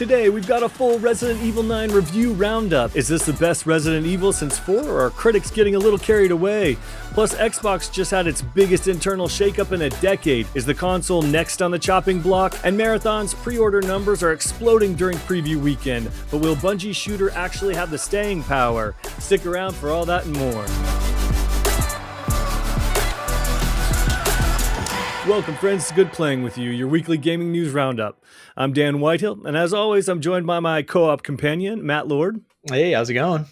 Today, we've got a full Resident Evil 9 review roundup. Is this the best Resident Evil since 4, or are critics getting a little carried away? Plus, Xbox just had its biggest internal shakeup in a decade. Is the console next on the chopping block? And Marathon's pre-order numbers are exploding during preview weekend. But will Bungie Shooter actually have the staying power? Stick around for all that and more. Welcome, friends. It's good playing with you, your weekly gaming news roundup. I'm Dan Whitehill, and as always, I'm joined by my co-op companion, Matt Lord. Hey, how's it going?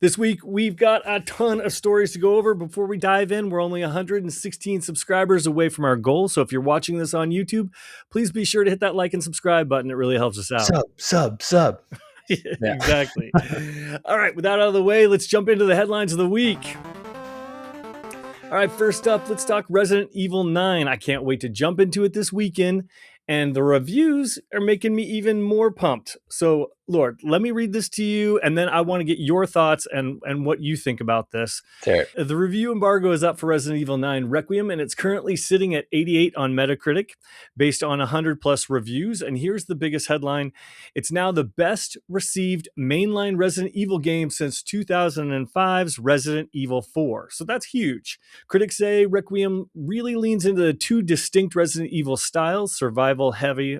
This week, we've got a ton of stories to go over. Before we dive in, we're only 116 subscribers away from our goal, so if you're watching this on YouTube, please be sure to hit that like and subscribe button. It really helps us out. Sub. Yeah. Exactly. All right, with that out of the way, let's jump into the headlines of the week. All right, first up, let's talk Resident Evil 9. I can't wait to jump into it this weekend, and the reviews are making me even more pumped. So, Lord, let me read this to you, and then I want to get your thoughts and what you think about this. Sure. The review embargo is up for Resident Evil 9 Requiem, and it's currently sitting at 88 on Metacritic, based on 100-plus reviews. And here's the biggest headline. It's now the best received mainline Resident Evil game since 2005's Resident Evil 4. So that's huge. Critics say Requiem really leans into the two distinct Resident Evil styles, survival-heavy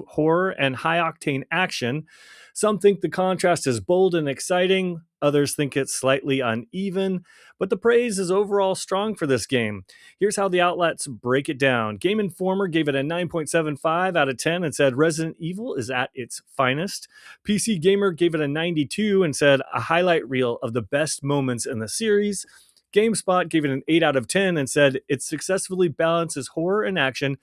horror and high-octane action. Some think the contrast is bold and exciting. Others think it's slightly uneven, but the praise is overall strong for this game. Here's how the outlets break it down. Game Informer gave it a 9.75 out of 10 and said Resident Evil is at its finest. PC Gamer gave it a 92 and said a highlight reel of the best moments in the series. GameSpot gave it an 8 out of 10 and said it successfully balances horror and action,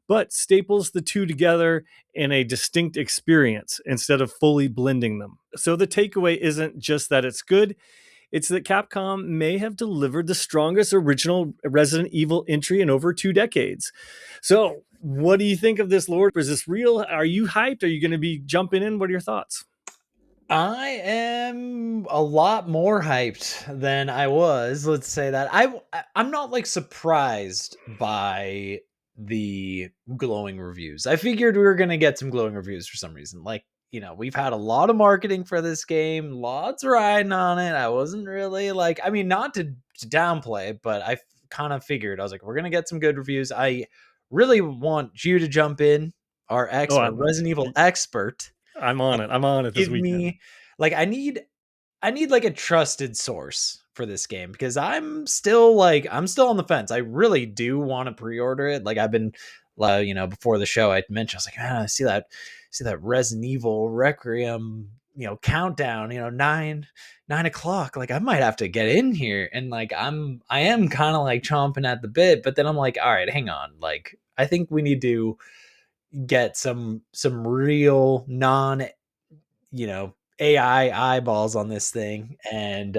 but staples the two together in a distinct experience instead of fully blending them. So the takeaway isn't just that it's good, it's that Capcom may have delivered the strongest original Resident Evil entry in over 2 decades. So what do you think of this, Lord? Is this real? Are you hyped? Are you going to be jumping in? What are your thoughts? I am a lot more hyped than I was. Let's say that. I'm not like surprised by the glowing reviews. I figured we were going to get some glowing reviews for some reason. Like, we've had a lot of marketing for this game, lots riding on it. I wasn't really like, not to downplay, but I kind of figured, I was like, we're going to get some good reviews. I really want you to jump in, our expert, Resident Evil expert. I'm on it this weekend. I need like a trusted source for this game, because I'm still on the fence. I really do want to pre-order it. Like, I've been, before the show I mentioned, I was like, man, I see that Resident Evil Requiem, countdown, 9 o'clock. Like, I might have to get in here, and like, I am kind of like chomping at the bit, but then I'm like, all right, hang on. Like, I think we need to get some real non, AI eyeballs on this thing and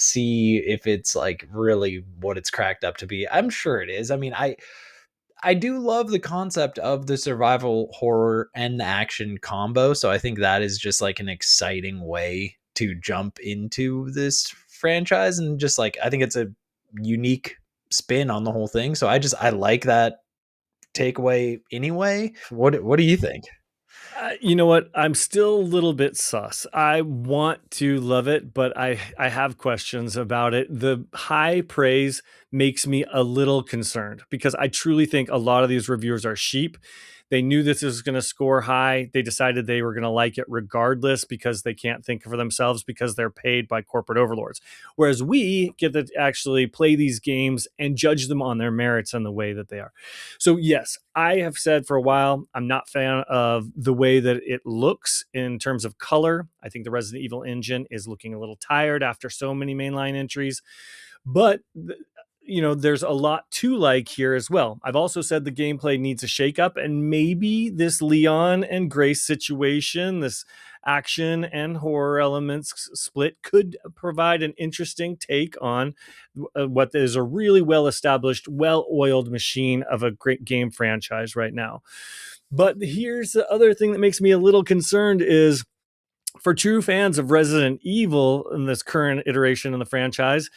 see if it's like really what it's cracked up to be. I'm sure it is. I do love the concept of the survival horror and the action combo. So I think that is just like an exciting way to jump into this franchise. And just like, I think it's a unique spin on the whole thing. So I like that takeaway anyway. What do you think? You know what? I'm still a little bit sus. I want to love it, but I have questions about it. The high praise makes me a little concerned, because I truly think a lot of these reviewers are sheep. They knew this was going to score high. They decided they were going to like it regardless, because they can't think for themselves, because they're paid by corporate overlords. Whereas we get to actually play these games and judge them on their merits and the way that they are. So yes, I have said for a while, I'm not a fan of the way that it looks in terms of color. I think the Resident Evil engine is looking a little tired after so many mainline entries. But there's a lot to like here as well. I've also said the gameplay needs a shakeup, and maybe this Leon and Grace situation, this action and horror elements split, could provide an interesting take on what is a really well-established, well-oiled machine of a great game franchise right now. But here's the other thing that makes me a little concerned is, for true fans of Resident Evil in this current iteration in the franchise,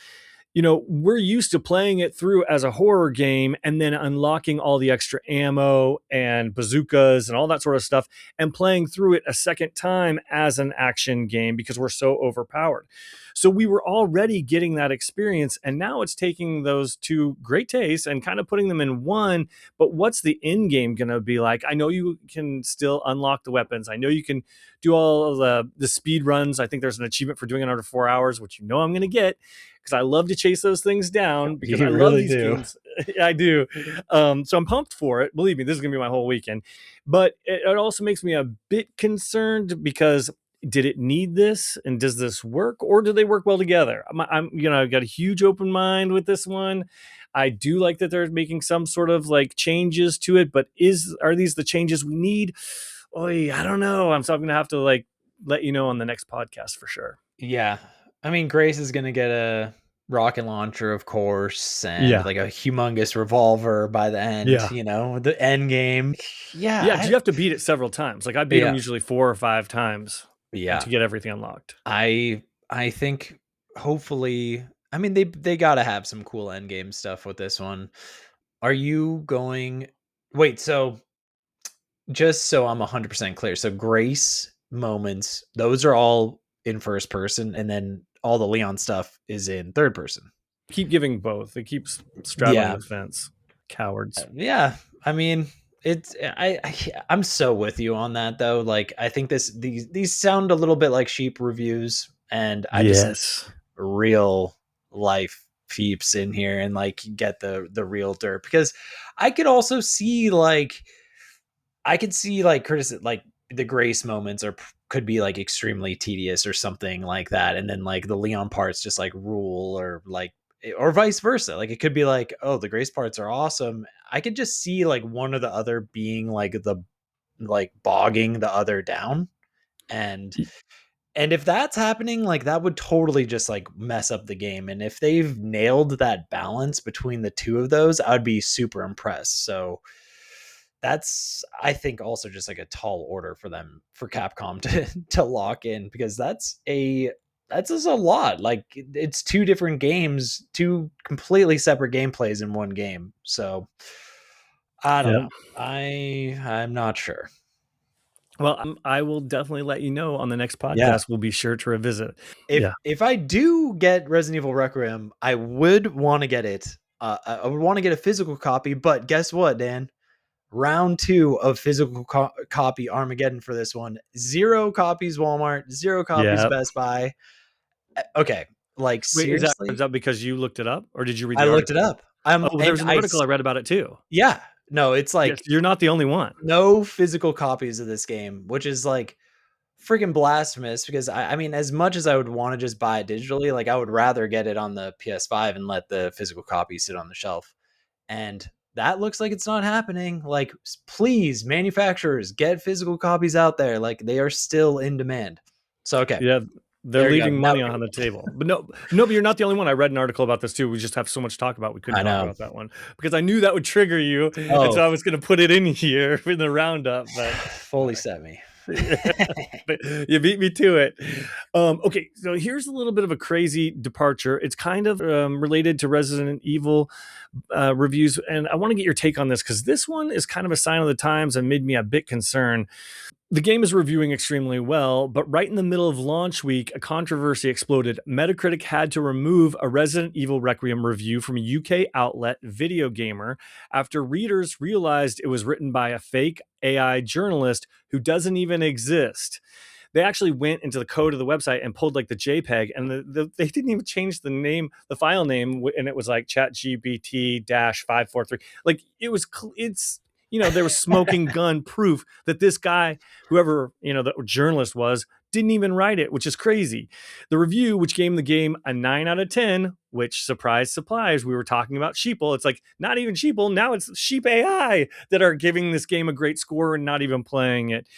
we're used to playing it through as a horror game and then unlocking all the extra ammo and bazookas and all that sort of stuff and playing through it a second time as an action game because we're so overpowered. So we were already getting that experience, and now it's taking those two great tastes and kind of putting them in one. But what's the end game going to be like? I know you can still unlock the weapons. I know you can do all of the speed runs. I think there's an achievement for doing it under 4 hours, which I'm going to get because I love to chase those things down because I You love really these do. games. I do. So I'm pumped for it. Believe me, this is going to be my whole weekend. But it also makes me a bit concerned because did it need this and does this work or do they work well together? I've got a huge open mind with this one. I do like that they're making some sort of like changes to it, but are these the changes we need? Oh, I don't know. I'm going to have to like let you know on the next podcast for sure. Yeah. I mean, Grace is gonna get a rocket launcher, of course, and Yeah. like a humongous revolver by the end, Yeah. the end game. Yeah, Yeah. Do you have to beat it several times? Like I beat them yeah, usually 4 or 5 times yeah. to get everything unlocked. I think hopefully, I mean, they gotta have some cool end game stuff with this one. Are you going wait, so just so I'm 100% clear, so Grace moments, those are all in first person, and then all the Leon stuff is in third person? Keep giving both. It keeps straddling Yeah. the fence. Cowards. Yeah, I mean, it's I'm so with you on that though. Like, I think these sound a little bit like sheep reviews, and I just need Yes. real life peeps in here and like get the real dirt, because I could also see like I could see like criticism, like the Grace moments could be like extremely tedious or something like that, and then like the Leon parts just like rule, or like or vice versa. Like it could be like, oh, the Grace parts are awesome. I could just see like one or the other being like the like bogging the other down, and if that's happening, like that would totally just like mess up the game. And if they've nailed that balance between the two of those, I would be super impressed. So that's, I think, also just like a tall order for them, for Capcom to lock in, because that's just a lot. Like it's two different games, two completely separate gameplays in one game. So I don't Yeah. know. I'm not sure. Well, I will definitely let you know on the next Yeah. podcast. We'll be sure to revisit. If Yeah. if I do get Resident Evil Requiem, I would want to get it. I would want to get a physical copy, but guess what, Dan? Round 2 of physical copy Armageddon for this one. 0 copies Walmart, 0 copies Yeah. Best Buy. Like Wait, is seriously? that because you looked it up or did you read I the looked it article? up. Oh, well, there And was an article I read about it too. yeah. No, it's Yes, like you're not the only one. no physical copies of this game, which is like freaking blasphemous, because I mean, as much as I would want to just buy it digitally, like I would rather get it on the PS5 and let the physical copy sit on the shelf. And that looks like it's not happening. Like, please, manufacturers, get physical copies out there. Like, they are still in demand. So, okay, Yeah, they're there you go. leaving Now money we can on the move on. table. But no, but you're not the only one. I read an article about this too. We just have so much to talk about. We couldn't I talk know. about that one because I knew that would trigger you, and Oh, so I was going to put it in here in the roundup. But fully set me. but you beat me to it. Okay, so here's a little bit of a crazy departure. It's kind of related to Resident Evil reviews, and I want to get your take on this because this one is kind of a sign of the times and made me a bit concerned. The game is reviewing extremely well, but right in the middle of launch week, a controversy exploded. Metacritic had to remove a Resident Evil Requiem review from a UK outlet, Video Gamer, after readers realized it was written by a fake AI journalist who doesn't even exist. They actually went into the code of the website and pulled like the JPEG, and they didn't even change the name, the file name, and it was like ChatGPT-543. Like it's there was smoking gun proof that this guy, whoever, the journalist was, didn't even write it, which is crazy. The review, which gave the game a 9 out of 10, which, surprise, supplies, we were talking about sheeple. It's like, not even sheeple, now it's sheep AI that are giving this game a great score and not even playing it.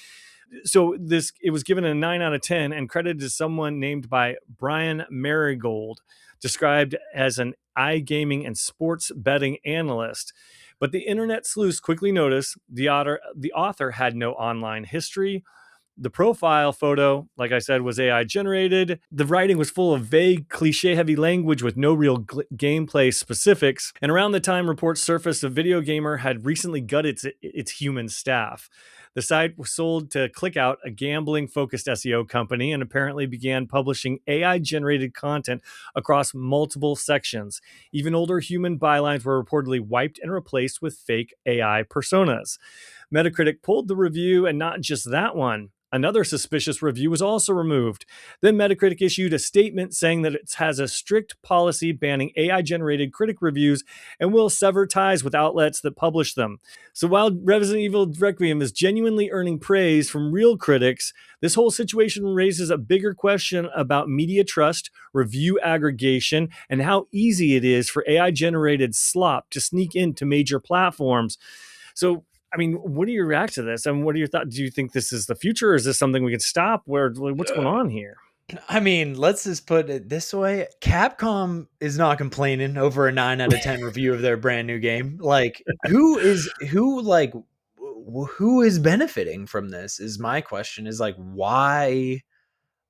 So it was given a 9 out of 10 and credited to someone named by Brian Marigold, described as an iGaming and sports betting analyst. But the internet sleuths quickly noticed the author had no online history, The profile photo, like I said, was AI generated. The writing was full of vague, cliche heavy language with no real gameplay specifics. And around the time reports surfaced, a video gamer had recently gutted its human staff. The site was sold to ClickOut, a gambling focused SEO company, and apparently began publishing AI generated content across multiple sections. Even older human bylines were reportedly wiped and replaced with fake AI personas. Metacritic pulled the review, and not just that one. Another suspicious review was also removed. Then Metacritic issued a statement saying that it has a strict policy banning AI generated critic reviews and will sever ties with outlets that publish them. So while Resident Evil Requiem is genuinely earning praise from real critics, this whole situation raises a bigger question about media trust, review aggregation, and how easy it is for AI generated slop to sneak into major platforms. So, I mean, what do you react to this? And what are your thoughts? Do you think this is the future, or is this something we can stop? What's going on here? I mean, let's just put it this way. Capcom is not complaining over a 9 out of 10 review of their brand new game. Like, who is benefiting from this is my question. Is like, why,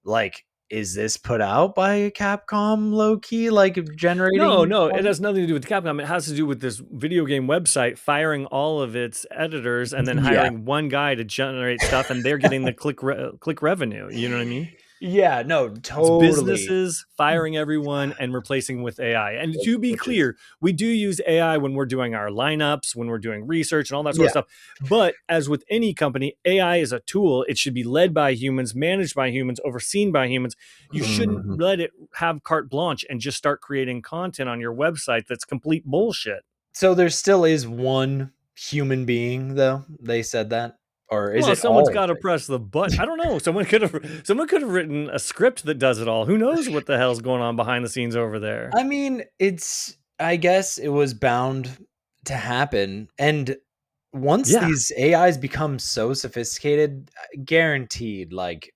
like, is this put out by Capcom low key, like No, generating no, it money? has nothing to do with Capcom. It has to do with this video game website firing all of its editors and then Yeah. hiring one guy to generate stuff, and they're getting the click revenue. You know what I mean? Yeah, no, It's totally. businesses firing everyone and replacing with AI. And to be Which is, clear, we do use AI when we're doing our lineups, when we're doing research and all that sort of yeah. stuff. But as with any company, AI is a tool. It should be led by humans, managed by humans, overseen by humans. You shouldn't Mhm. let it have carte blanche and just start creating content on your website that's complete bullshit. So there still is one human being, though. They said that, or is Well, it someone's all? got to press the button. I don't know. Someone could have written a script that does it all. Who knows what the hell's going on behind the scenes over there? I mean, it's I guess it was bound to happen, and once Yeah, these AIs become so sophisticated, guaranteed, like,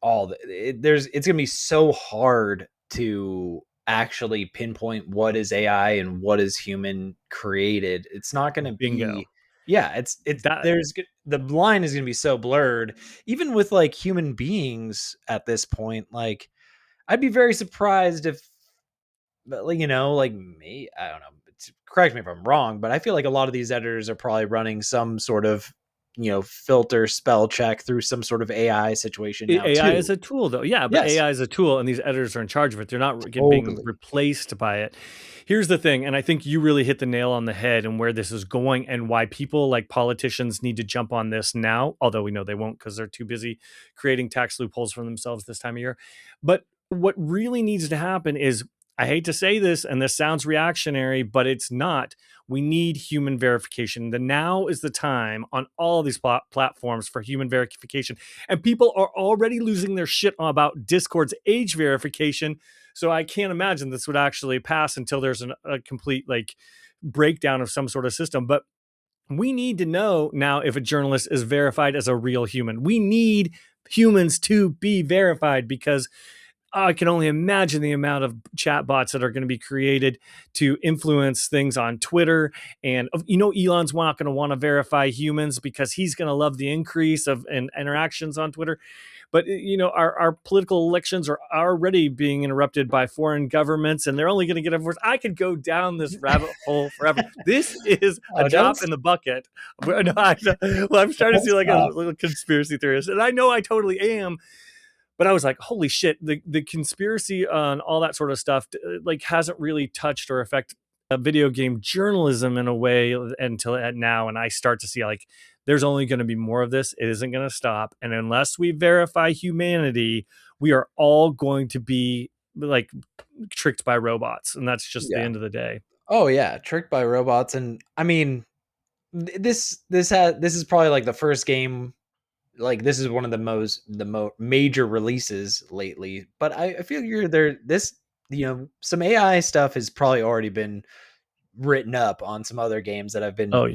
it's gonna be so hard to actually pinpoint what is AI and what is human created. It's not gonna bingo. be yeah, it's That there's the line is gonna be so blurred, even with, like, human beings at this point, like, I'd be very surprised if but, like, like me, I don't know. Correct me if I'm wrong, but I feel like a lot of these editors are probably running some sort of, filter spell check through some sort of AI situation now AI is too. a tool, though. Yeah, but Yes, AI is a tool, and these editors are in charge of it. They're not being totally. replaced by it. Here's the thing, and I think you really hit the nail on the head and where this is going, and why people like politicians need to jump on this now. Although we know they won't because they're too busy creating tax loopholes for themselves this time of year. But what really needs to happen is, I hate to say this, and this sounds reactionary, but it's not. We need human verification. The now is the time on all these platforms for human verification, and people are already losing their shit about Discord's age verification. So I can't imagine this would actually pass until there's a complete like breakdown of some sort of system. But we need to know now if a journalist is verified as a real human. We need humans to be verified because I can only imagine the amount of chatbots that are going to be created to influence things on Twitter. And Elon's not going to want to verify humans because he's going to love the increase of interactions on Twitter. But our political elections are already being interrupted by foreign governments, and they're only going to get worse. I could go down this rabbit hole forever. This is a Oh, don't drop in the bucket. No, well, I'm starting to don't see like a stop. little conspiracy theorist, and I know I totally am, but I was like, holy shit, the conspiracy on all that sort of stuff like hasn't really touched or affected video game journalism in a way until now. And I start to see like there's only going to be more of this. It isn't going to stop. And unless we verify humanity, we are all going to be like tricked by robots. And that's just the Yeah. end of the day. Oh yeah, tricked by robots, and I mean, this is probably like the first game. Like this is one of the major releases lately, but I feel you're there. This some AI stuff has probably already been written up on some other games that have been Oh,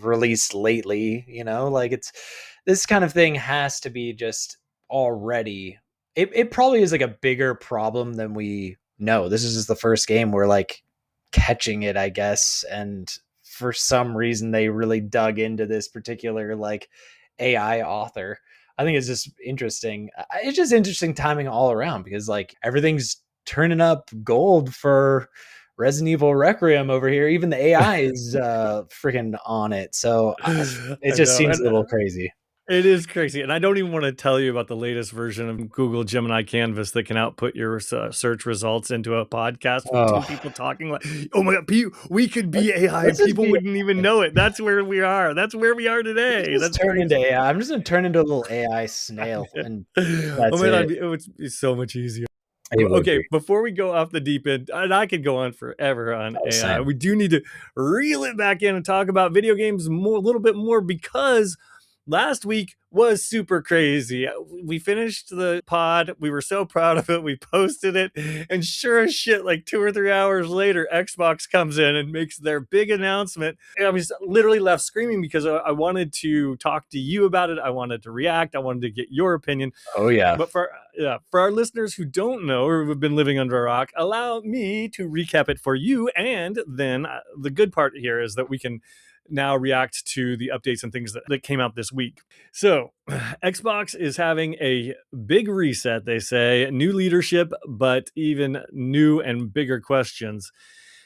released lately. Like it's this kind of thing has to be just already. It probably is like a bigger problem than we know. This is just the first game we're like catching it, I guess, and for some reason they really dug into this particular like AI author. I think it's just interesting. It's just interesting timing all around because like everything's turning up gold for Resident Evil Requiem over here. Even the AI is freaking on it. So it I just know. seems And a little crazy. it is crazy. And I don't even want to tell you about the latest version of Google Gemini Canvas that can output your search results into a podcast with two Oh, people talking like, oh my God, we could be AI and let's just people be. wouldn't even know it. That's where we are. That's where we are today. Just That's turn into crazy. AI. I'm just gonna turn into a little AI snail, and Oh that's my God, it. it would be so much easier. It would Okay, be. before we go off the deep end, and I could go on forever on Oh, AI, same. we do need to reel it back in and talk about video games more, a little bit more, because last week was super crazy. We finished the pod. We were so proud of it. We posted it. And sure as shit, like 2 or 3 hours later, Xbox comes in and makes their big announcement. And I was literally left screaming because I wanted to talk to you about it. I wanted to react. I wanted to get your opinion. Oh yeah. But for our listeners who don't know or have been living under a rock, allow me to recap it for you. And then the good part here is that we can now react to the updates and things that came out this week. So, Xbox is having a big reset, they say, new leadership, but even new and bigger questions.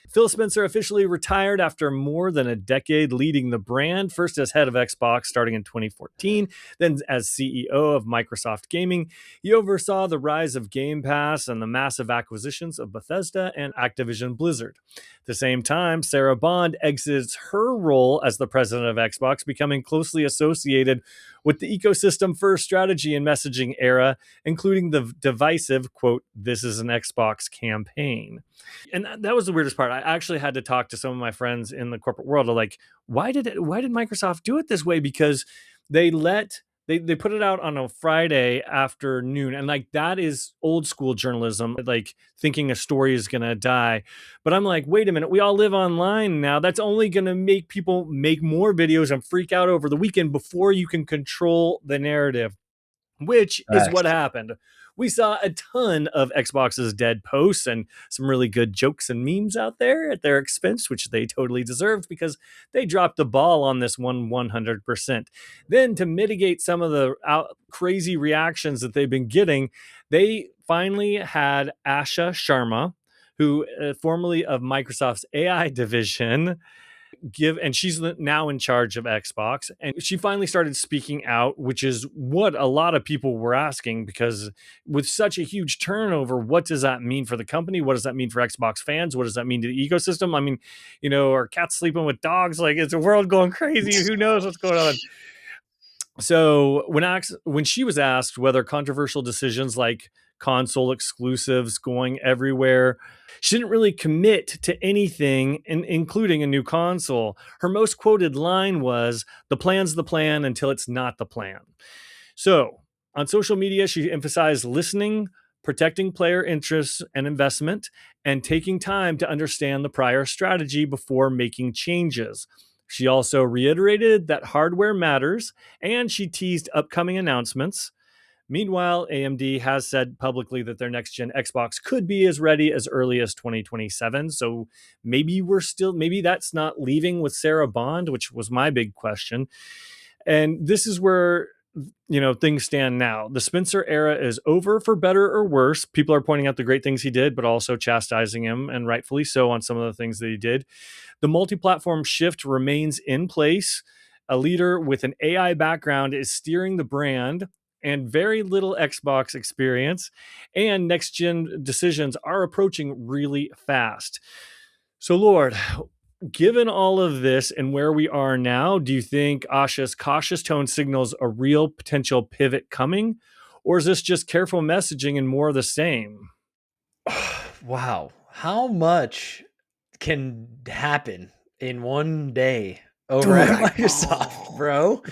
Phil Spencer officially retired after more than a decade leading the brand, first as head of Xbox starting in 2014, then as CEO of Microsoft Gaming. He oversaw the rise of Game Pass and the massive acquisitions of Bethesda and Activision Blizzard. At the same time, Sarah Bond exits her role as the president of Xbox, becoming closely associated with the ecosystem first strategy and messaging era, including the divisive, quote, "This is an Xbox" campaign. And that was the weirdest part. I actually had to talk to some of my friends in the corporate world of like, why did Microsoft do it this way? Because they let they put it out on a Friday afternoon, and like that is old school journalism, like thinking a story is gonna die. But I'm like, wait a minute, we all live online now. That's only gonna make people make more videos and freak out over the weekend before you can control the narrative, which is what Facts. happened. We saw a ton of Xbox's dead posts and some really good jokes and memes out there at their expense, which they totally deserved because they dropped the ball on this one 100%. Then, to mitigate some of the crazy reactions that they've been getting, they finally had Asha Sharma, who formerly of Microsoft's AI division, and she's now in charge of Xbox, and she finally started speaking out, which is what a lot of people were asking, because with such a huge turnover, what does that mean for the company? What does that mean for Xbox fans? What does that mean to the ecosystem? I mean, are cats sleeping with dogs? Like, it's a world going crazy. Who knows what's going on? So when she was asked whether controversial decisions like console exclusives going everywhere, she didn't really commit to anything, including a new console. Her most quoted line was, "The plan's the plan until it's not the plan." So on social media, she emphasized listening, protecting player interests and investment, and taking time to understand the prior strategy before making changes. She also reiterated that hardware matters, and she teased upcoming announcements. Meanwhile, AMD has said publicly that their next gen Xbox could be as ready as early as 2027. So maybe that's not leaving with Sarah Bond, which was my big question. And this is where things stand now. The Spencer era is over, for better or worse. People are pointing out the great things he did, but also chastising him, and rightfully so, on some of the things that he did. The multi-platform shift remains in place. A leader with an AI background is steering the brand, and very little Xbox experience, and next gen decisions are approaching really fast. So, Lord, given all of this and where we are now, do you think Asha's cautious tone signals a real potential pivot coming? Or is this just careful messaging and more of the same? Wow. How much can happen in one day over Dude, at I Microsoft, know. bro?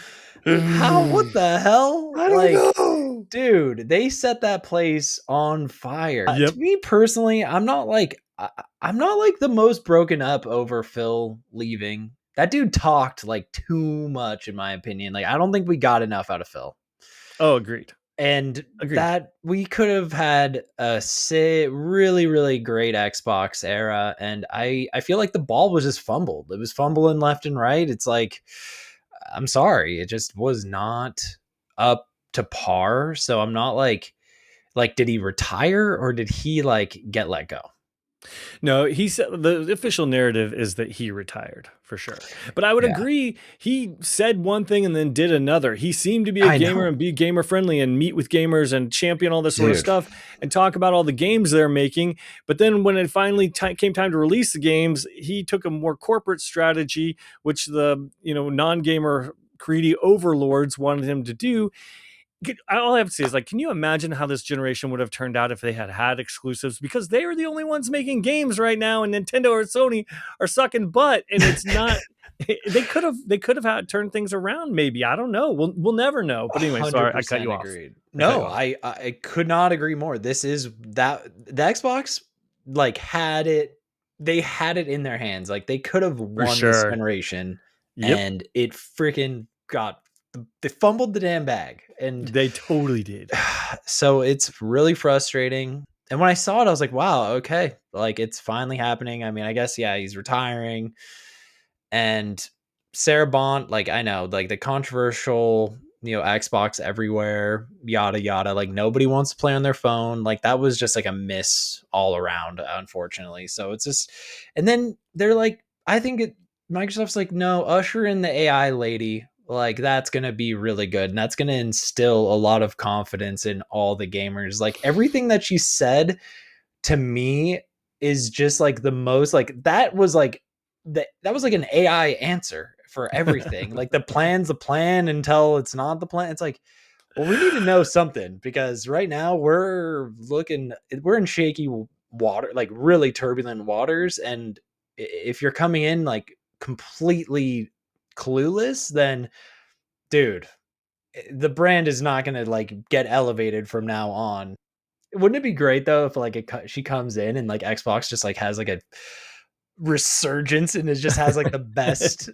What the hell? I don't Like, know. dude, they set that place on fire. To Yep. me personally, I'm not like the most broken up over Phil leaving. That dude talked like too much, in my opinion. Like, I don't think we got enough out of Phil. Oh, agreed. And Agreed. that we could have had a really, really great Xbox era. And I feel like the ball was just fumbled. It was fumbling left and right. It's like, I'm sorry, it just was not up to par. So I'm not like did he retire or did he like get let go? No, he said the official narrative is that he retired for sure. But I would Yeah. agree, he said one thing and then did another. He seemed to be a I gamer know. and be gamer friendly and meet with gamers and champion all this sort of Dude. stuff and talk about all the games they're making. But then when it finally came time to release the games, he took a more corporate strategy, which the non-gamer greedy overlords wanted him to do. All I have to say is, like, can you imagine how this generation would have turned out if they had had exclusives? Because they are the only ones making games right now, and Nintendo or Sony are sucking butt. And it's not. They could have had turned things around. Maybe, I don't know. We'll never know. But anyway, sorry, I cut 100% you off. agreed. I cut No, you off I could not agree more. This is that the Xbox like had it they had it in their hands. Like they could have for won this sure. generation Yep, and it freaking got they fumbled the damn bag. And they totally did. so it's really frustrating. And when I saw it, I was like, wow, okay, like it's finally happening. I mean, I guess, yeah, he's retiring. And Sarah Bond, like I know, like the controversial, Xbox everywhere, yada yada. Like nobody wants to play on their phone. Like that was just like a miss all around, unfortunately. So it's just, and then they're like, I think Microsoft's like, no, usher in the AI lady. Like that's gonna be really good, and that's gonna instill a lot of confidence in all the gamers. Like everything that she said to me is just like the most like that was like an AI answer for everything. Like plan's the plan until it's not the plan. It's like, well, we need to know something because right now we're in shaky water, like really turbulent waters. And if you're coming in like completely clueless, then dude, the brand is not going to like get elevated from now on. Wouldn't it be great though if like she comes in and like Xbox just like has like a resurgence and it just has like the best.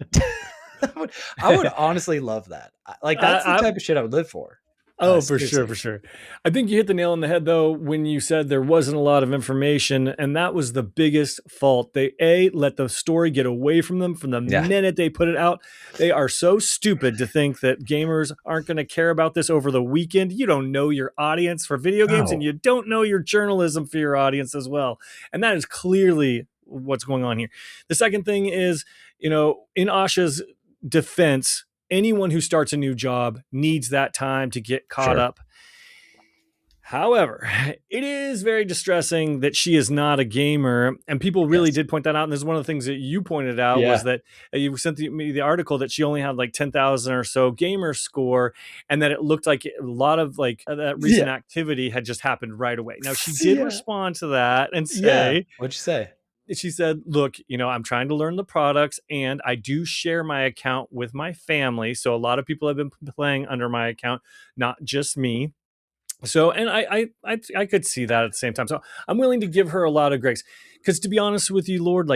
I would honestly love that. Like that's the I, type of shit I would live for. Oh, for sure, Seriously. for sure. I think you hit the nail on the head though when you said there wasn't a lot of information, and that was the biggest fault. They let the story get away from them from the Yeah. minute they put it out. They are so stupid to think that gamers aren't going to care about this over the weekend. You don't know your audience for video games, and No. you don't know your journalism for your audience as well. And that is clearly what's going on here. The second thing is, in Asha's defense, anyone who starts a new job needs that time to get caught Sure. up. However, it is very distressing that she is not a gamer, and people really Yes. did point that out. And this is one of the things that you pointed out was Yeah. that you sent me the article that she only had like 10,000 or so gamer score, and that it looked like a lot of like that recent Yeah. activity had just happened right away. Now she did Yeah. respond to that and Yeah. say, What'd you say? she said, look, I'm trying to learn the products and I do share my account with my family. So a lot of people have been playing under my account, not just me. So, and I could see that at the same time. So I'm willing to give her a lot of grace because to be honest with you, Lord,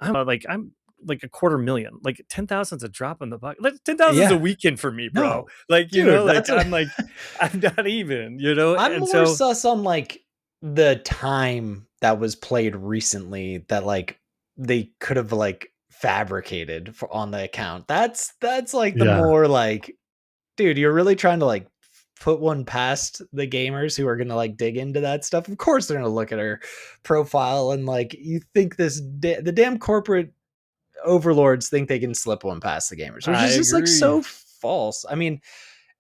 I'm like a quarter million, like 10,000 is a drop in the bucket. Like 10,000 is a Yeah. weekend for me, bro. No. Like, Dude, like I'm not even, I'm and more so sus on like the time that was played recently that like they could have like fabricated on the account. That's like the yeah, more like, dude, you're really trying to like put one past the gamers who are gonna like dig into that stuff. Of course, they're gonna look at her profile and like you think the damn corporate overlords think they can slip one past the gamers, which I is just like agree. so false. I mean,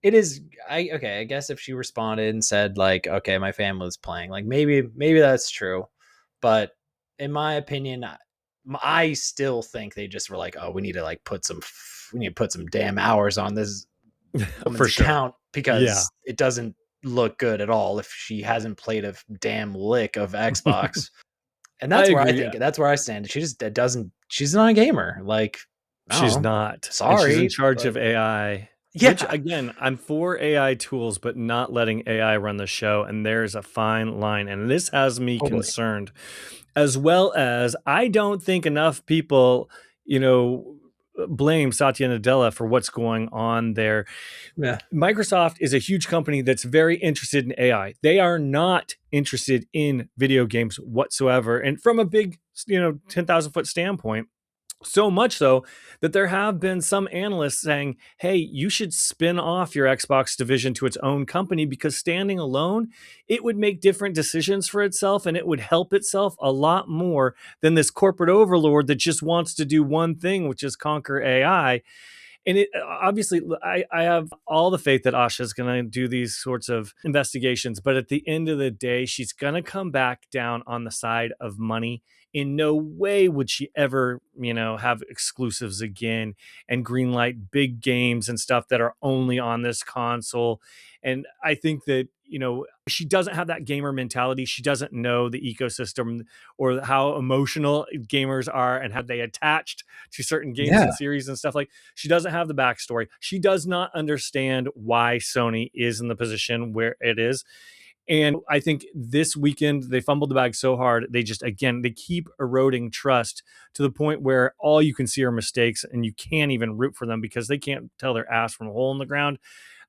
it is. I guess if she responded and said like, okay, my family's playing, like maybe that's true, but in my opinion, I still think they just were like, oh, we need to put some damn hours on this woman's For sure. account Yeah, because it doesn't look good at all if she hasn't played a damn lick of Xbox. And I that's where I agree. think that's where I stand. She just doesn't. She's not a gamer. Like, I don't She's know. not, and she's in Sorry, charge but of AI, which yeah, again, I'm for AI tools, but not letting AI run the show. And there's a fine line. And this has me totally. concerned, as well as I don't think enough people, blame Satya Nadella for what's going on there. Yeah. Microsoft is a huge company that's very interested in AI. They are not interested in video games whatsoever. And from a big, 10,000 foot standpoint, So much so that there have been some analysts saying, hey, you should spin off your Xbox division to its own company because standing alone, it would make different decisions for itself and it would help itself a lot more than this corporate overlord that just wants to do one thing, which is conquer AI. And it obviously, I have all the faith that Asha is going to do these sorts of investigations, but at the end of the day, she's going to come back down on the side of money. In no way would she ever, have exclusives again and greenlight big games and stuff that are only on this console. And I think that, she doesn't have that gamer mentality. She doesn't know the ecosystem or how emotional gamers are and how they attached to certain games Yeah. and series and stuff. Like, she doesn't have the backstory. She does not understand why Sony is in the position where it is. And I think this weekend they fumbled the bag so hard. They just, again, they keep eroding trust to the point where all you can see are mistakes and you can't even root for them because they can't tell their ass from a hole in the ground.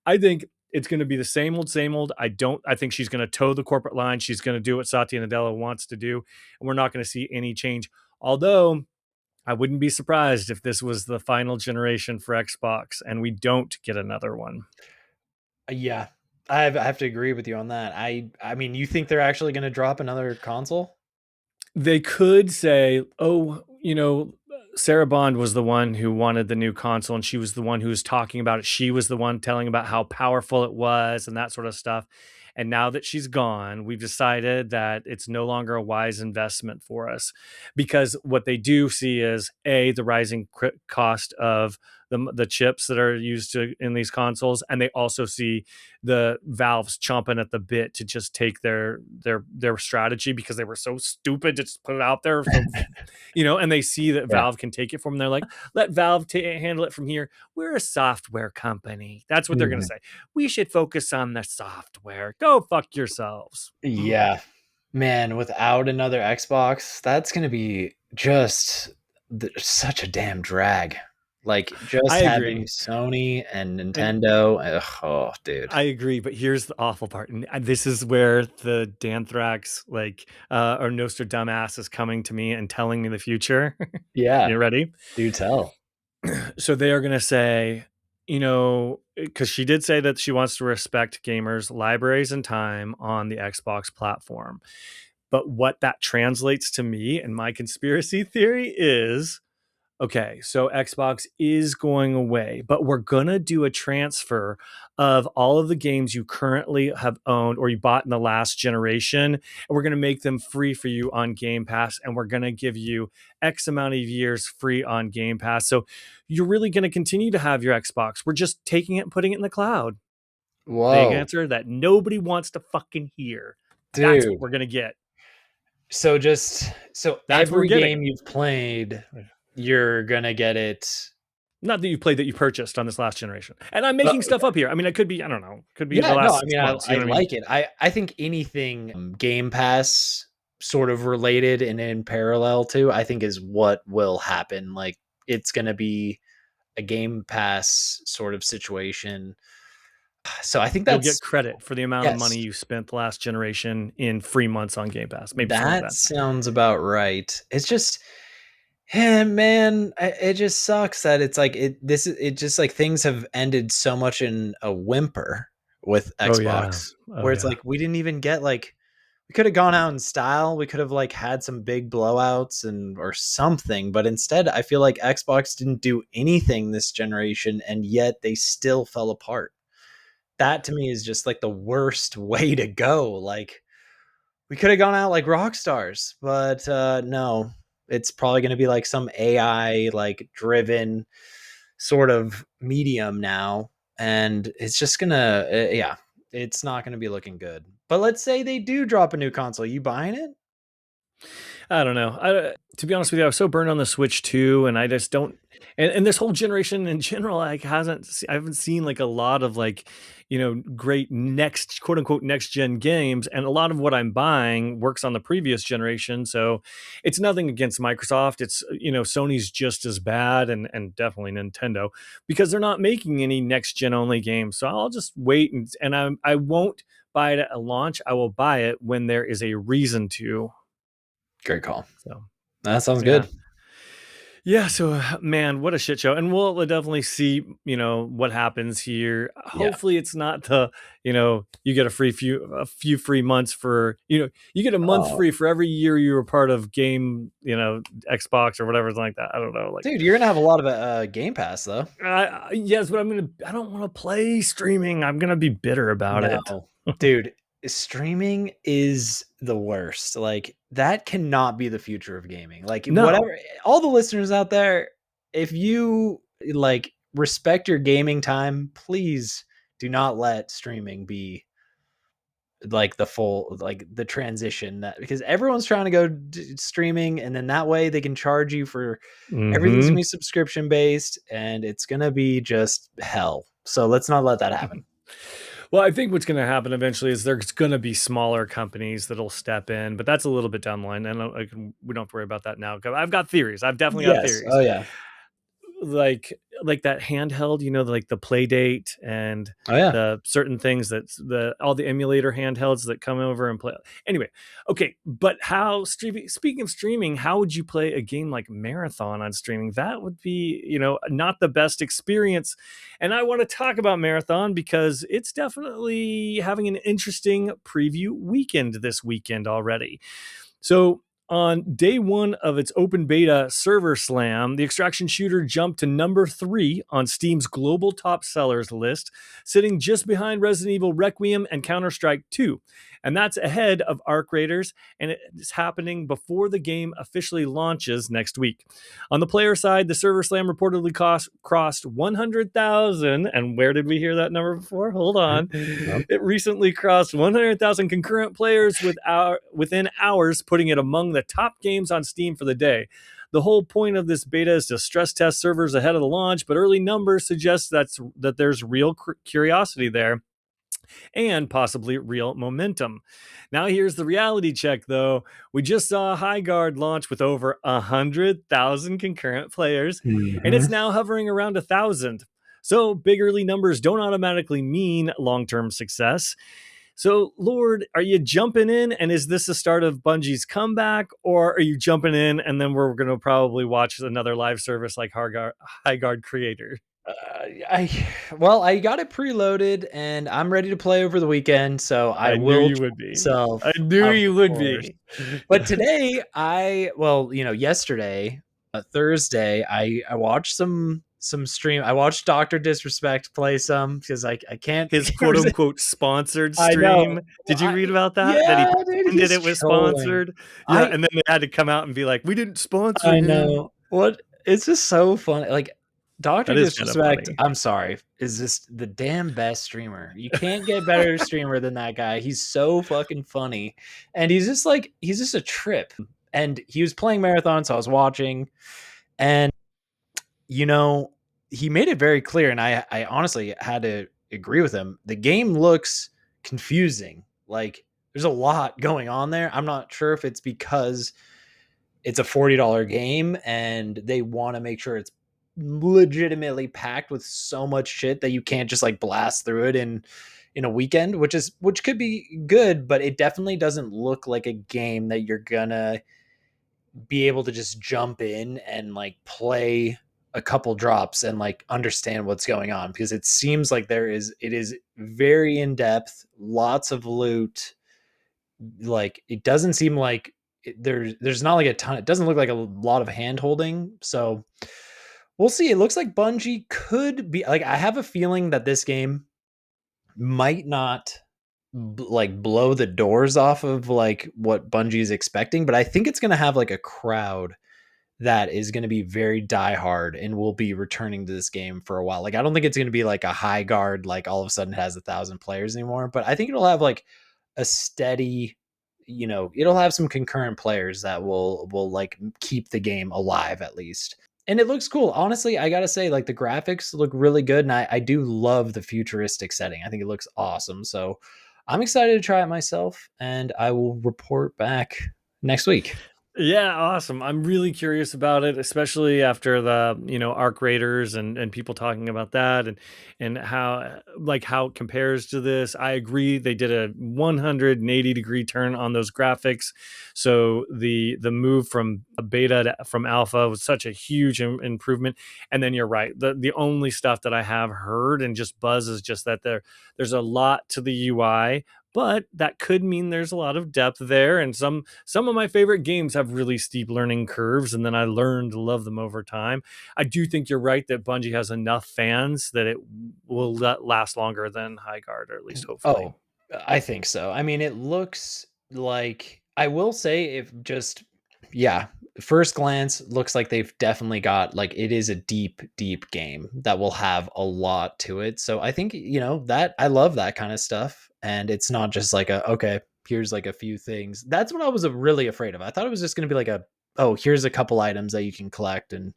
I think it's going to be the same old, same old. I think she's going to toe the corporate line. She's going to do what Satya Nadella wants to do. And we're not going to see any change. Although I wouldn't be surprised if this was the final generation for Xbox and we don't get another one. Yeah. I have to agree with you on that. I mean, you think they're actually going to drop another console? They could say, oh, Sarah Bond was the one who wanted the new console and she was the one who was talking about it. She was the one telling about how powerful it was and that sort of stuff. And now that she's gone, we've decided that it's no longer a wise investment for us because what they do see is the rising cost of the chips that are used in these consoles, and they also see the Valve's chomping at the bit to just take their strategy because they were so stupid to just put it out there. So, and they see that Yeah. Valve can take it from them. They're like, let Valve handle it from here. We're a software company. That's what they're going to Mhm. say. We should focus on the software. Go fuck yourselves. Yeah. Man, without another Xbox, that's going to be just such a damn drag. Like I just having agree. Sony and And Nintendo. Ugh, oh, dude. I agree, but here's the awful part, and this is where the Danthrax, or Nostradamus is coming to me and telling me the future. Yeah. You ready? Do tell. So they are going to say, because she did say that she wants to respect gamers' libraries and time on the Xbox platform. But what that translates to me and my conspiracy theory is, okay, so Xbox is going away, but we're going to do a transfer of all of the games you currently have owned or you bought in the last generation. And we're going to make them free for you on Game Pass. And we're going to give you X amount of years free on Game Pass. So you're really going to continue to have your Xbox. We're just taking it and putting it in the cloud. The Whoa, answer that nobody wants to fucking hear. That's what dude. we're going to get. So That's what we're every getting. game you've played, you're gonna get it. Not that you played, that you purchased on this last generation. And I'm making stuff up here. I mean, it could be, I don't know, could be the Yeah, no, last I six mean, months. You I know what I mean? like it. I think anything Game Pass sort of related and in parallel to, I think is what will happen. Like it's gonna be a Game Pass sort of situation. So I think You'll get that's credit for the amount of money yes, you spent the last generation in free months on Game Pass. Maybe something like that that. sounds about right. It's just man, it just sucks that it's like it just like things have ended so much in a whimper with Oh, yeah. Xbox, Oh, where it's yeah. like we didn't even get like we could have gone out in style. We could have like had some big blowouts and or something, but instead I feel like Xbox didn't do anything this generation and yet they still fell apart. That to me is just like the worst way to go. Like we could have gone out like rock stars, but no, it's probably going to be like some AI like driven sort of medium now, and it's just gonna yeah, it's not going to be looking good. But let's say they do drop a new console, you buying it? I don't know. To be honest with you, I was so burned on the Switch too, and I just don't. And this whole generation in general, like I haven't seen like a lot of great next quote unquote next gen games, and a lot of what I'm buying works on the previous generation. So it's nothing against Microsoft. It's Sony's just as bad, and definitely Nintendo because they're not making any next gen only games. So I'll just wait and I won't buy it at a launch. I will buy it when there is a reason to. Great call. So That sounds yeah. good. Yeah, so man, what a shit show. And we'll definitely see, what happens here. Yeah. Hopefully it's not you get a few free months for, you get a month Oh, free for every year you were part of game, Xbox or whatever it's like that. I don't know. Like dude, you're gonna have a lot of Game Pass though. yes, but I don't want to play streaming. I'm going to be bitter about it. No, dude, streaming is the worst. Like that cannot be the future of gaming. Like No. whatever, all the listeners out there, if you like respect your gaming time, please do not let streaming be like the full like the transition that because everyone's trying to go streaming and then that way they can charge you for everything's gonna Mhm. be subscription based and it's gonna be just hell. So let's not let that happen. Well, I think what's going to happen eventually is there's going to be smaller companies that'll step in, but that's a little bit down the line, and we don't have to worry about that now. 'Cause I've got theories. I've definitely got Yes. theories. Oh yeah. like like that handheld, like the play date and Oh yeah. the certain things that the all the emulator handhelds that come over and play. Anyway, okay, but how streaming, speaking of streaming, how would you play a game like Marathon on streaming? That would be, not the best experience. And I want to talk about Marathon because it's definitely having an interesting preview weekend this weekend already. So, on day one of its open beta server slam, the extraction shooter jumped to number 3 on Steam's global top sellers list, sitting just behind Resident Evil Requiem and Counter-Strike 2. And that's ahead of Arc Raiders, and it's happening before the game officially launches next week. On the player side, the server slam reportedly crossed 100,000. And where did we hear that number before? Hold on. Well, It recently crossed 100,000 concurrent players within hours, putting it among the top games on Steam for the day. The whole point of this beta is to stress test servers ahead of the launch, but early numbers suggest that there's real curiosity there and possibly real momentum. Now, here's the reality check, though. We just saw High Guard launch with over 100,000 concurrent players, and mhm. it's now hovering around 1,000. So, big early numbers don't automatically mean long term success. So, Lord, are you jumping in? And is this the start of Bungie's comeback? Or are you jumping in and then we're going to probably watch another live service like High Guard Creator? I got it preloaded and I'm ready to play over the weekend, so I I knew will you treat would be. I myself, knew of you would course. be. But today, yesterday, Thursday, I watched some stream. I watched Doctor Disrespect play some because I can't. His quote unquote sponsored I know. stream. Well, Did you read about that? That he yeah, dude, pretended he's it was trolling. sponsored? Yeah, I and then they had to come out and be like, we didn't sponsor I him. know. What it's just so funny. Like Doctor That is kind of Disrespect, funny. I'm sorry, is just the damn best streamer. You can't get better streamer than that guy. He's so fucking funny. And he's just a trip. And he was playing Marathon, so I was watching. And you know, he made it very clear, and I honestly had to agree with him. The game looks confusing. Like there's a lot going on there. I'm not sure if it's because it's a $40 game and they want to make sure it's legitimately packed with so much shit that you can't just like blast through it in a weekend, which could be good, but it definitely doesn't look like a game that you're gonna be able to just jump in and like play a couple drops and like understand what's going on, because it seems like it is very in depth, lots of loot. Like it doesn't seem like there's not like a ton. It doesn't look like a lot of hand holding. So we'll see. It looks like Bungie could be like, I have a feeling that this game might not like blow the doors off of like what Bungie is expecting, but I think it's going to have like a crowd that is going to be very diehard and will be returning to this game for a while. Like I don't think it's going to be like a High Guard, like all of a sudden it has 1,000 players anymore, but I think it'll have like a steady, it'll have some concurrent players that will like keep the game alive at least. And it looks cool. Honestly, I gotta say, like the graphics look really good, and I do love the futuristic setting. I think it looks awesome. So I'm excited to try it myself, and I will report back next week. Yeah, awesome. I'm really curious about it, especially after the, Arc Raiders and people talking about that and how like how it compares to this. I agree they did a 180-degree turn on those graphics. So the move from a beta from alpha was such a huge improvement. And then you're right. The only stuff that I have heard and just buzz is just that there's a lot to the UI, but that could mean there's a lot of depth there, and some of my favorite games have really steep learning curves, and then I learned to love them over time. I do think you're right that Bungie has enough fans that it will last longer than High Guard, or at least hopefully. Oh, I think so. I mean, it looks like, I will say, if just, yeah, first glance looks like they've definitely got, like, it is a deep, deep game that will have a lot to it. So I think, that I love that kind of stuff. And it's not just like okay, here's like a few things. That's what I was really afraid of. I thought it was just going to be like oh, here's a couple items that you can collect. And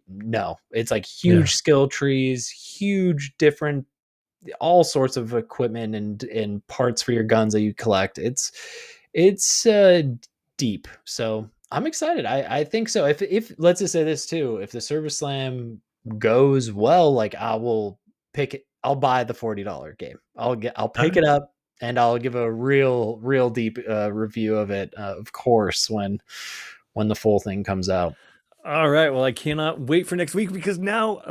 no, it's like Yeah. huge skill trees, huge different, all sorts of equipment and parts for your guns that you collect. It's deep. So I'm excited. I think so. If let's just say this too, if the Service Slam goes well, like I will pick it. I'll buy the $40 game. I'll All pick right. it up and I'll give a real deep review of it. Of course, when the full thing comes out. All right. Well, I cannot wait for next week because now,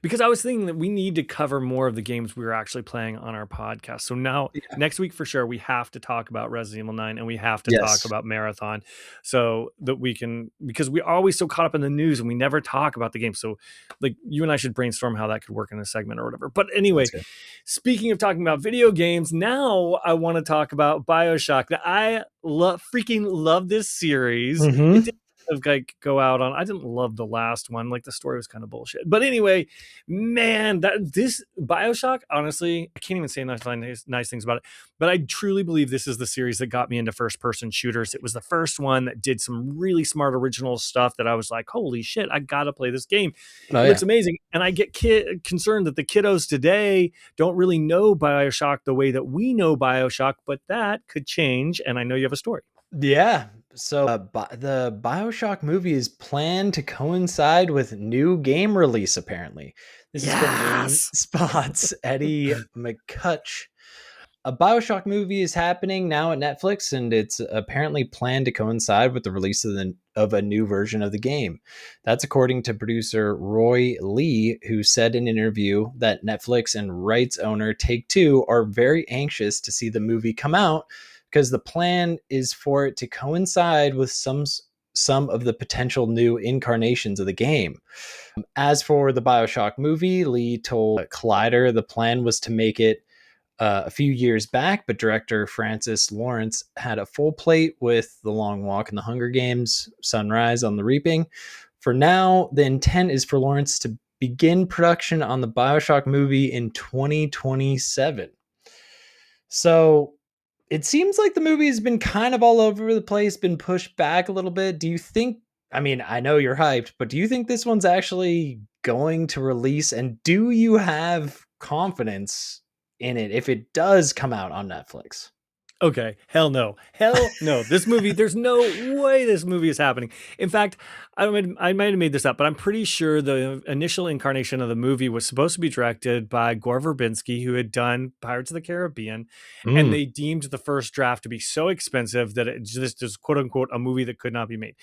because I was thinking that we need to cover more of the games we were actually playing on our podcast. So now, Yeah. next week for sure, we have to talk about Resident Evil 9 and we have to talk Yes. about Marathon so that we can, because we're always so caught up in the news and we never talk about the game. So, like, you and I should brainstorm how that could work in a segment or whatever. But Sounds anyway, good. speaking of talking about video games, now I want to talk about Bioshock. I freaking love this series. It Mm-hmm. of like go out on. I didn't love the last one. Like the story was kind of bullshit. But anyway, man, that this Bioshock, honestly, I can't even say nice things about it. But I truly believe this is the series that got me into first person shooters. It was the first one that did some really smart original stuff that I was like, holy shit, I gotta play this game. Oh It yeah. looks amazing. And I get concerned that the kiddos today don't really know Bioshock the way that we know Bioshock, but that could change. And I know you have a story. Yeah. So the Bioshock movie is planned to coincide with new game release, apparently. This is from Yes. Spots Eddie McCutch. A Bioshock movie is happening now at Netflix, and it's apparently planned to coincide with the release of a new version of the game. That's according to producer Roy Lee, who said in an interview that Netflix and rights owner Take Two are very anxious to see the movie come out because the plan is for it to coincide with some of the potential new incarnations of the game. As for the Bioshock movie, Lee told Collider the plan was to make it a few years back, but director Francis Lawrence had a full plate with The Long Walk and The Hunger Games, Sunrise on the Reaping. For now, the intent is for Lawrence to begin production on the Bioshock movie in 2027. So it seems like the movie has been kind of all over the place, been pushed back a little bit. Do you think, I mean, I know you're hyped, but do you think this one's actually going to release? And do you have confidence in it if it does come out on Netflix? Okay, hell no. Hell no. This movie, there's no way this movie is happening. In fact, I might have made this up, but I'm pretty sure the initial incarnation of the movie was supposed to be directed by Gore Verbinski, who had done Pirates of the Caribbean. And Mm. they deemed the first draft to be so expensive that it just is quote unquote a movie that could not be made.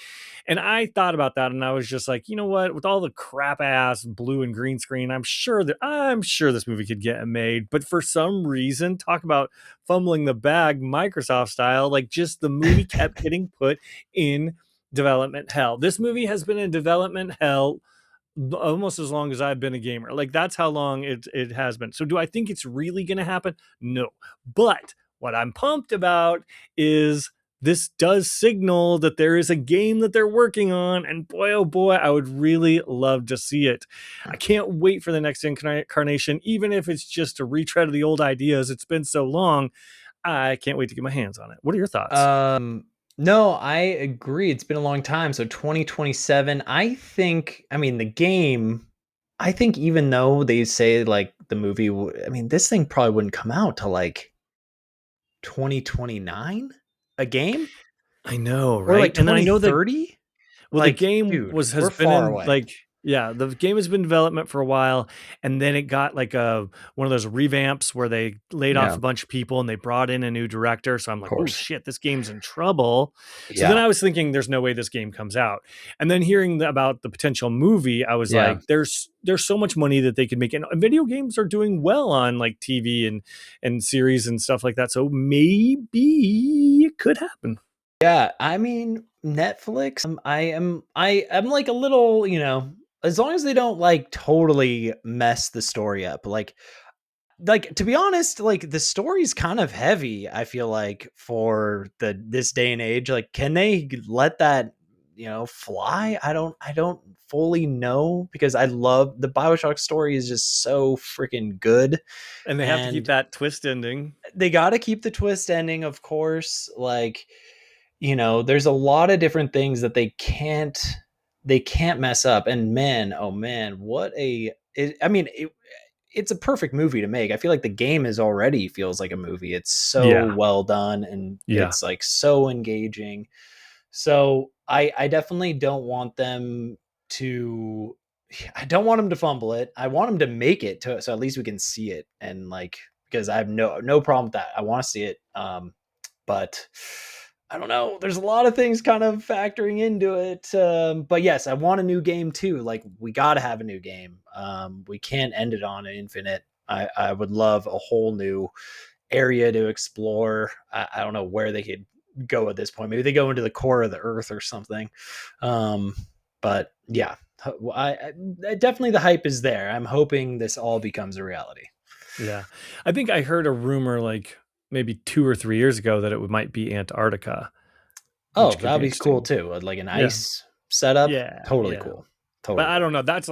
And I thought about that and I was just like, you know what? With all the crap ass blue and green screen, I'm sure this movie could get made. But for some reason, talk about fumbling the bag Microsoft style, like just the movie kept getting put in development hell. This movie has been in development hell almost as long as I've been a gamer. Like that's how long it has been. So do I think it's really going to happen? No. But what I'm pumped about is this does signal that there is a game that they're working on, and boy oh boy, I would really love to see it. I can't wait for the next incarnation, even if it's just a retread of the old ideas. It's been so long. I can't wait to get my hands on it. What are your thoughts? No, I agree. It's been a long time. So 2027, I think, I mean, the game, I think even though they say like the movie, I mean, this thing probably wouldn't come out till like 2029, a game. I know, Or right? like And then I know that 2030? well, the Like, game dude, was has we're been far in, away. like yeah, the game has been in development for a while, and then it got, like, one of those revamps where they laid Yeah, off a of bunch of people and they brought in a new director, so I'm like, "Oh, course. shit, this game's in trouble." So then Yeah, I was thinking, "There's no way this game comes out." And then hearing about the potential movie, I was yeah. like, "There's so much money that they could make," and video games are doing well on, like, TV and series and stuff like that, so maybe it could happen. Yeah, I mean, Netflix, I am like a little, as long as they don't like totally mess the story up. Like to be honest, like the story's kind of heavy, I feel like for this day and age. Like can they let that, fly? I don't fully know because I love the BioShock story is just so freaking good And they have to keep and that twist ending. they got to keep the twist ending, of course. Like there's a lot of different things that they can't mess up. And man, oh man, I mean, it's a perfect movie to make. I feel like the game is already feels like a movie. It's so Yeah. well done and Yeah. it's like so engaging. So I definitely don't want them to I don't want them to fumble it. I want them to make it to so at least we can see it and like because I have no problem with that. I want to see it. But I don't know. There's a lot of things kind of factoring into it. But yes, I want a new game too. Like we got to have a new game. We can't end it on an infinite. I would love a whole new area to explore. I don't know where they could go at this point. Maybe they go into the core of the earth or something. Um, but yeah, definitely the hype is there. I'm hoping this all becomes a reality. Yeah. I think I heard a rumor like maybe 2 or 3 years ago that it might be Antarctica, Oh, which could that'd be be cool interesting. too. Like an Yeah. ice setup. Yeah. Totally Yeah. cool. But Totally I cool. don't know. That's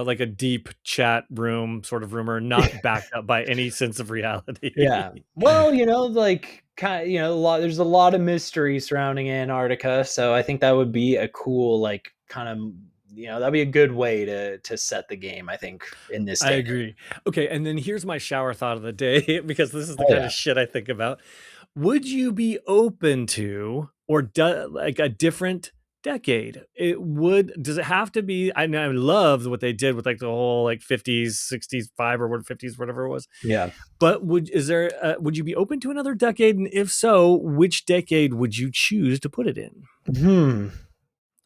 like a deep chat room sort of rumor, not backed up by any sense of Yeah. reality. Well, like kind there's a lot of mystery surrounding Antarctica, so I think that would be a cool like kind of that'd be a good way to set the game, I think, in this I day and age. agree. Okay, and then here's my shower thought of the day because this is the Oh kind yeah. of shit I think about. Would you be open to like a different decade? Does it have to be? I know I loved what they did with like the whole like 50s, 60s, five or what 50s, whatever it was. Yeah. But would you be open to another decade? And if so, which decade would you choose to put it in? Hmm.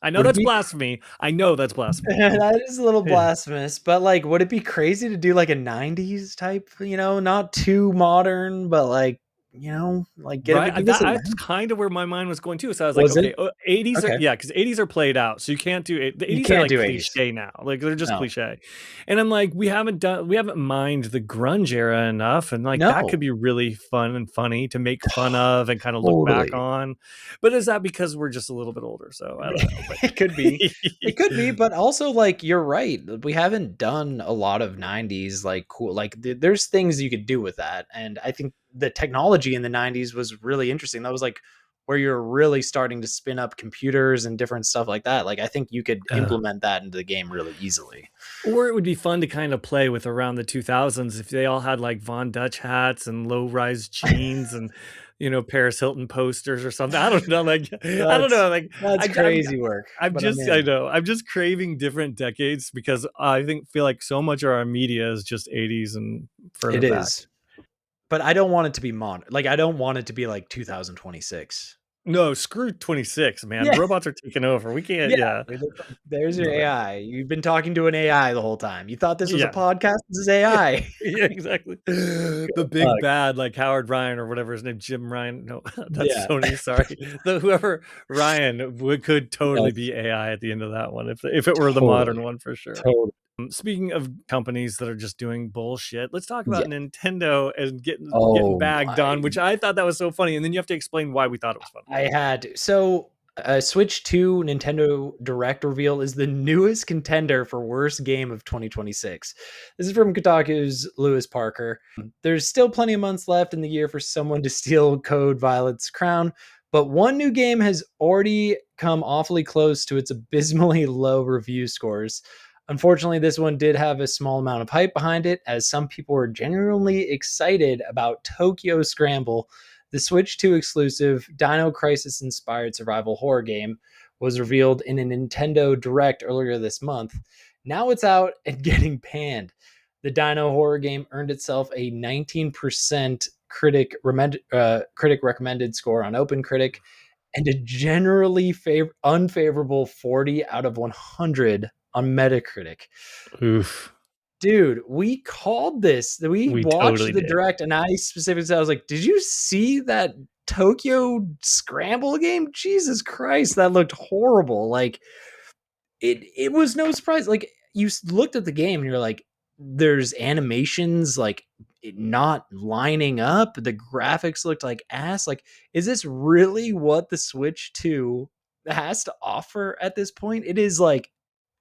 I know Would it that's be blasphemy. I know that's blasphemy. that is a little Yeah. blasphemous, but like would it be crazy to do like a 90s type, not too modern, but like, like Right, give us a that's kind of where my mind was going too. So I was like, Was it? okay, 80s are Okay. yeah, because 80s are played out, so you can't do it. The You 80s are can't like do 80s. cliche now, like they're just No. cliche. And I'm like, we haven't mined the grunge era enough, and like that No. could be really fun and funny to make fun of and kind of look back Totally. on. But is that because we're just a little bit older? So I don't know, but It could be. It could be, but also like you're right. We haven't done a lot of 90s like cool like there's things you could do with that. And I think the technology in the 90s was really interesting. That was like where you're really starting to spin up computers and different stuff like that. Like I think you could uh, implement that into the game really easily. or it would be fun to kind of play with around the 2000s if they all had like Von Dutch hats and low-rise jeans and Paris Hilton posters or something. I don't know, like I don't That's know, like that's I'm crazy work, I'm but I'm just I in. know I'm just craving different decades because I feel like so much of our media is just 80s and further It back. is. But I don't want it to be modern. Like I don't want it to be like 2026. No, screw 26, man. Yeah. Robots are taking over. We can't. Yeah, Yeah, dude, it's like, there's your no, AI. You've been talking to an AI the whole time. You thought this was a yeah. podcast? This is Yeah, AI. yeah, exactly. The big Fuck. bad, like Howard Ryan or whatever his name, Jim Ryan. No, that's Yeah. Sony. Sorry, whoever Ryan could totally Yes. be AI at the end of that one if it were the Totally. modern one for sure. Totally. Speaking of companies that are just doing bullshit, let's talk about Yeah. Nintendo and getting Oh bagged on, my. which I thought that was so funny. And then you have to explain why we thought it was funny. I had so Switch 2 Nintendo Direct reveal is the newest contender for worst game of 2026. This is from Kotaku's Lewis Parker. There's still plenty of months left in the year for someone to steal Code Violet's crown, but one new game has already come awfully close to its abysmally low review scores. Unfortunately, this one did have a small amount of hype behind it, as some people were genuinely excited about Tokyo Scramble, The Switch 2 exclusive Dino Crisis inspired survival horror game was revealed in a Nintendo Direct earlier this month. Now it's out and getting panned. The Dino horror game earned itself a 19% critic recommended score on OpenCritic and a generally unfavorable 40 out of 100 on Metacritic. Oof. Dude, we called this. We We watched totally the did. direct, and I specifically said, I was like, "Did you see that Tokyo Scramble game? Jesus Christ, that looked horrible!" Like it was no surprise. Like looked at the game and you're like, "There's animations like not lining up. The graphics looked like ass. Like, is this really what the Switch 2 has to offer at this point?" It is like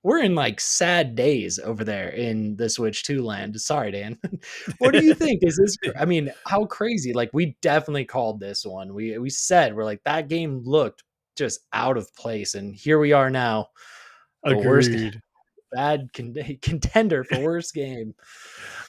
we're in like sad days over there in the Switch 2 land. Sorry, Dan. What do you think? Is this I mean, how crazy? Like we definitely called this one. We said we're like that game looked just out of place and here we are now. The worst Agreed. contender for worst game.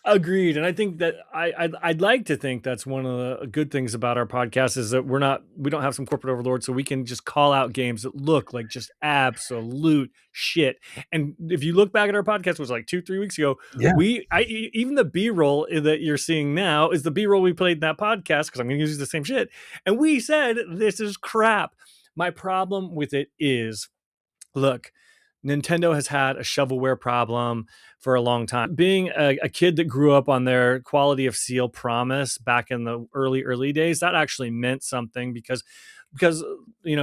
Agreed, and I think that I'd like to think that's one of the good things about our podcast is that we don't have some corporate overlord, so we can just call out games that look like just absolute shit. And if you look back at our podcast, it was like 2-3 weeks ago. Yeah. Even the B-roll that you're seeing now is the B-roll we played in that podcast because I'm going to use the same shit, and we said this is crap. My problem with it is, look, Nintendo has had a shovelware problem for a long time. Being a kid that grew up on their quality of seal promise back in the early days, that actually meant something because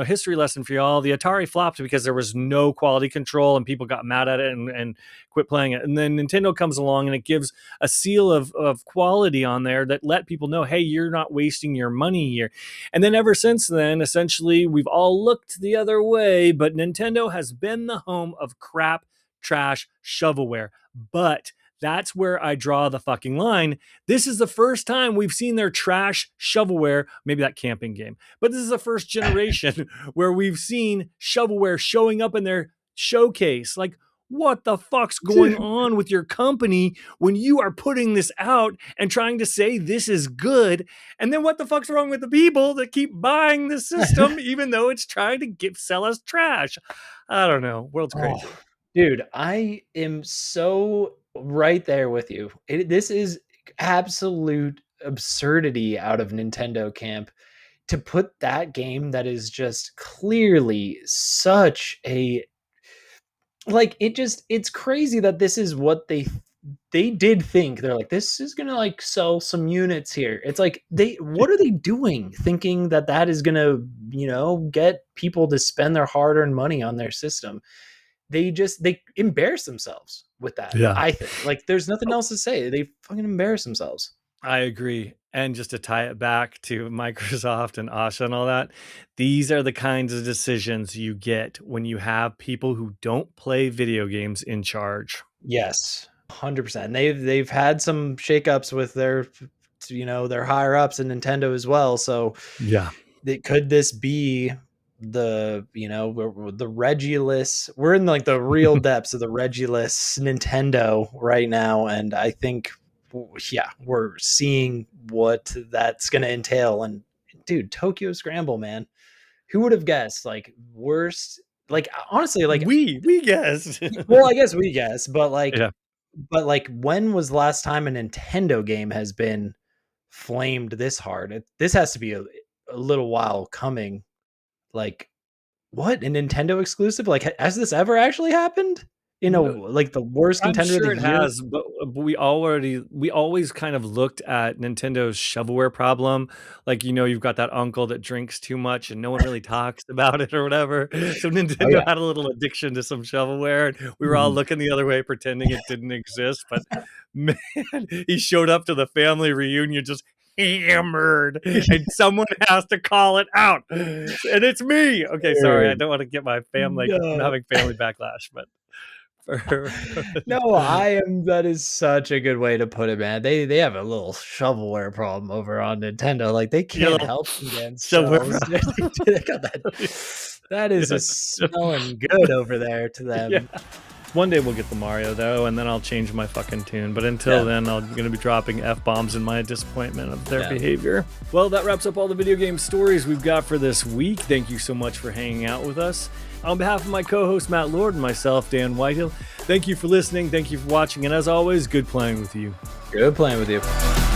history lesson for y'all, the Atari flopped because there was no quality control and people got mad at it and quit playing it. And then Nintendo comes along and it gives a seal of quality on there that let people know, hey, you're not wasting your money here. And then ever since then, essentially, we've all looked the other way, but Nintendo has been the home of crap, trash, shovelware. But that's where I draw the fucking line. This is the first time we've seen their trash shovelware, maybe that camping game, but this is the first generation where we've seen shovelware showing up in their showcase. Like, what the fuck's going on with your company when you are putting this out and trying to say this is good? And then what the fuck's wrong with the people that keep buying the system even though it's trying to sell us trash? I don't know. World's crazy. Oh, dude, I am so right there with you. This is absolute absurdity out of Nintendo camp to put that game that is just clearly such a it's crazy that this is what they did think. They're like, this is gonna like sell some units here. It's like what are they doing thinking that is gonna get people to spend their hard-earned money on their system? They embarrass themselves with that. Yeah. I think like there's nothing else to say. They fucking embarrass themselves. I agree. And just to tie it back to Microsoft and Asha and all that, these are the kinds of decisions you get when you have people who don't play video games in charge. Yes, 100%. They've had some shakeups with their higher ups in Nintendo as well. So Yeah. could this be the Regulus? We're in like the real depths of the Regulus Nintendo right now, and I think we're seeing what that's gonna entail. And dude, Tokyo Scramble, man, who would have guessed? Like worst, like honestly, like We guess. well, I guess we guess, but Yeah. when was the last time a Nintendo game has been flamed this hard? This has to be a little while coming. Like, what, a Nintendo exclusive? Like, has this ever actually happened? Like the worst I'm contender of sure the it year? has, but we always kind of looked at Nintendo's shovelware problem. Like, you've got that uncle that drinks too much and no one really talks about it or whatever. So Oh Nintendo yeah. had a little addiction to some shovelware and we were all Mhm. looking the other way pretending it didn't exist. But man, he showed up to the family reunion just hammered and someone has to call it out. And it's me. Okay, sorry. I don't want to get my family, I'm No. having family backlash, but No, that is such a good way to put it, man. They have a little shovelware problem over on Nintendo. Like they Your can't little help themselves. shovelware. They got that is Yeah. just smelling good over there to Yeah. them. One day we'll get the Mario, though, and then I'll change my fucking tune. But until then, I'm going to be dropping F-bombs in my disappointment of their behavior. Well, that wraps up all the video game stories we've got for this week. Thank you so much for hanging out with us. On behalf of my co-host Matt Lord and myself, Dan Whitehill, thank you for listening, thank you for watching, and as always, good playing with you. Good playing with you.